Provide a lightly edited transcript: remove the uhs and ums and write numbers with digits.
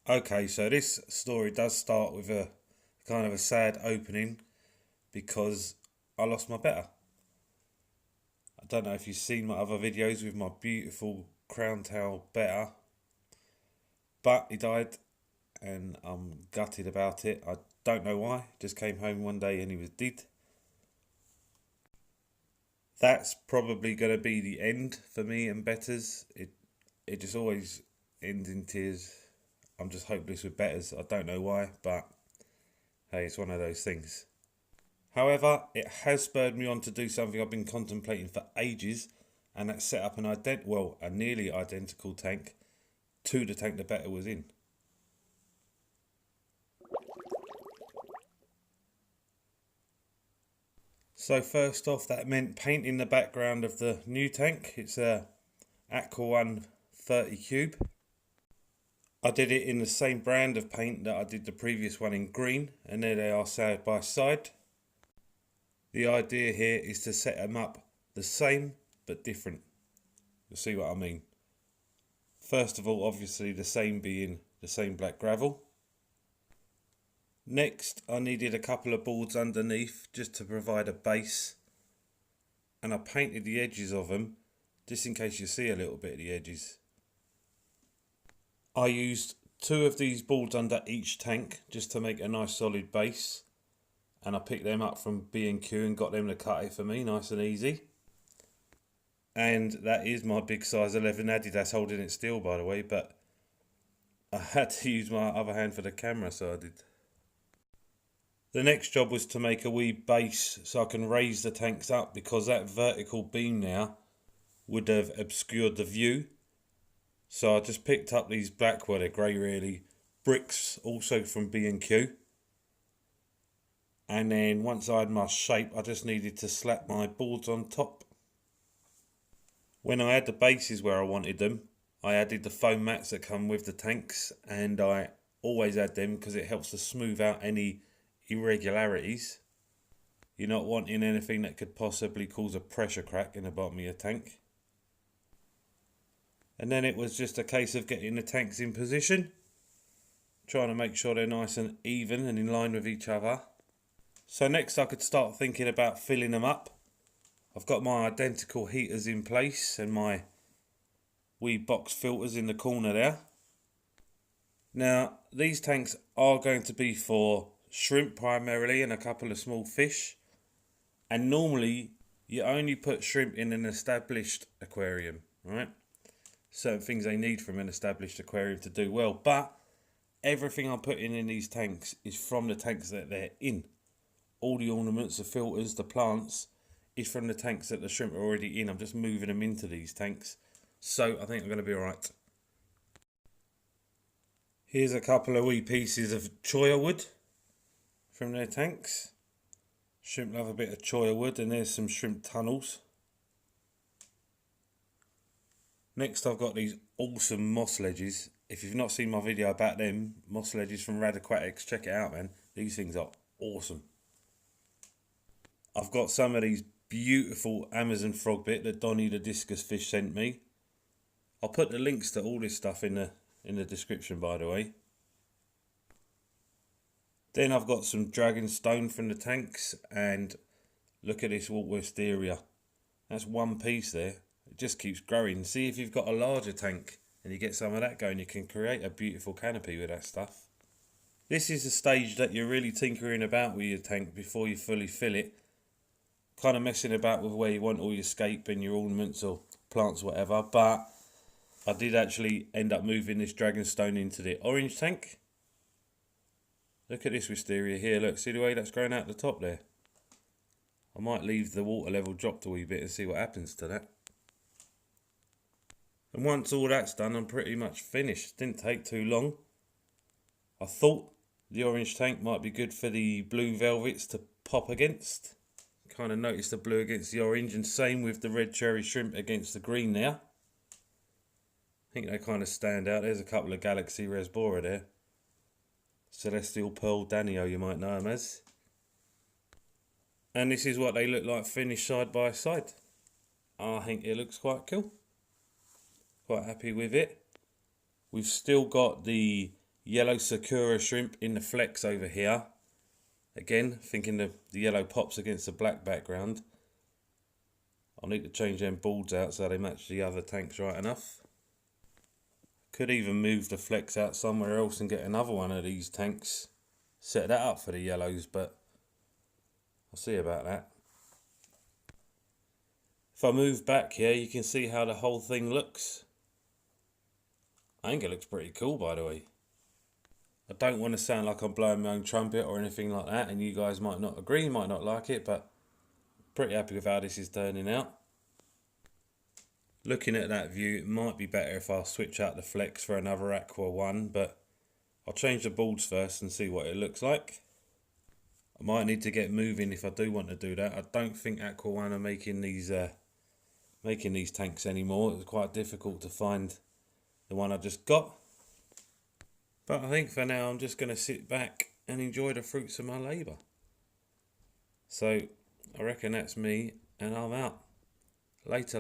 Okay, so this story does start with a kind of a sad opening because I lost my better. I don't know if you've seen my other videos with my beautiful crown tail better, but he died and I'm gutted about it. I don't know why. Just came home one day and he was dead. That's probably going to be the end for me and betters. It just always ends in tears. I'm just hopeless with betters. I don't know why, but hey, it's one of those things. However, it has spurred me on to do something I've been contemplating for ages, and that's set up a nearly identical tank to the tank the better was in. So first off, that meant painting the background of the new tank. It's a Aqua One 30 cube. I did it in the same brand of paint that I did the previous one in green, and there they are side by side. The idea here is to set them up the same but different. You'll see what I mean. First of all, obviously the same being the same black gravel. Next, I needed a couple of boards underneath just to provide a base, and I painted the edges of them just in case you see a little bit of the edges. I used 2 of these boards under each tank just to make a nice solid base, and I picked them up from B&Q and got them to cut it for me nice and easy. And that is my big size 11 Adidas holding it still, by the way, but I had to use my other hand for the camera, so I did. The next job was to make a wee base so I can raise the tanks up, because that vertical beam now would have obscured the view. So I just picked up these black, well they're grey really, bricks also from B&Q. And then once I had my shape, I just needed to slap my boards on top. When I had the bases where I wanted them, I added the foam mats that come with the tanks, and I always add them because it helps to smooth out any irregularities. You're not wanting anything that could possibly cause a pressure crack in the bottom of your tank. And then it was just a case of getting the tanks in position, trying to make sure they're nice and even and in line with each other. So next I could start thinking about filling them up. I've got my identical heaters in place and my wee box filters in the corner there. Now these tanks are going to be for shrimp primarily and a couple of small fish, and normally you only put shrimp in an established aquarium, right? Certain things they need from an established aquarium to do well, but everything I'm putting in these tanks is from the tanks that they're in. All the ornaments, the filters, the plants is from the tanks that the shrimp are already in. I'm just moving them into these tanks, so I think I'm going to be alright. Here's a couple of wee pieces of choya wood from their tanks. Shrimp love a bit of choya wood, and there's some shrimp tunnels. Next I've got these awesome moss ledges. If you've not seen my video about them, moss ledges from RAD Aquatics, check it out man. These things are awesome. I've got some of these beautiful Amazon frog bit that Donnie the discus fish sent me. I'll put the links to all this stuff in the description, by the way. Then I've got some dragon stone from the tanks, and look at this Wisteria. That's one piece there. It just keeps growing. See, if you've got a larger tank and you get some of that going, you can create a beautiful canopy with that stuff. This is the stage that you're really tinkering about with your tank before you fully fill it. Kind of messing about with where you want all your scape and your ornaments or plants or whatever. But I did actually end up moving this dragonstone into the orange tank. Look at this wisteria here. Look, see the way that's growing out the top there? I might leave the water level dropped a wee bit and see what happens to that. And once all that's done, I'm pretty much finished. Didn't take too long. I thought the orange tank might be good for the blue velvets to pop against. Kind of noticed the blue against the orange, and same with the red cherry shrimp against the green there. I think they kind of stand out. There's a couple of Galaxy Resbora there. Celestial Pearl Danio, you might know them as. And this is what they look like finished side by side. I think it looks quite cool. Quite happy with it. We've still got the yellow Sakura shrimp in the flex over here. Again, thinking the yellow pops against the black background. I'll need to change them boards out so they match the other tanks right enough. Could even move the flex out somewhere else and get another one of these tanks. Set that up for the yellows, but I'll see about that. If I move back here, you can see how the whole thing looks. I think it looks pretty cool, by the way. I don't want to sound like I'm blowing my own trumpet or anything like that, and you guys might not agree, might not like it, but pretty happy with how this is turning out. Looking at that view, it might be better if I switch out the flex for another Aqua One, but I'll change the boards first and see what it looks like. I might need to get moving if I do want to do that. I don't think Aqua One are making these tanks anymore. It's quite difficult to find the one I just got. But I think for now I'm just going to sit back and enjoy the fruits of my labour. So I reckon that's me and I'm out. Later.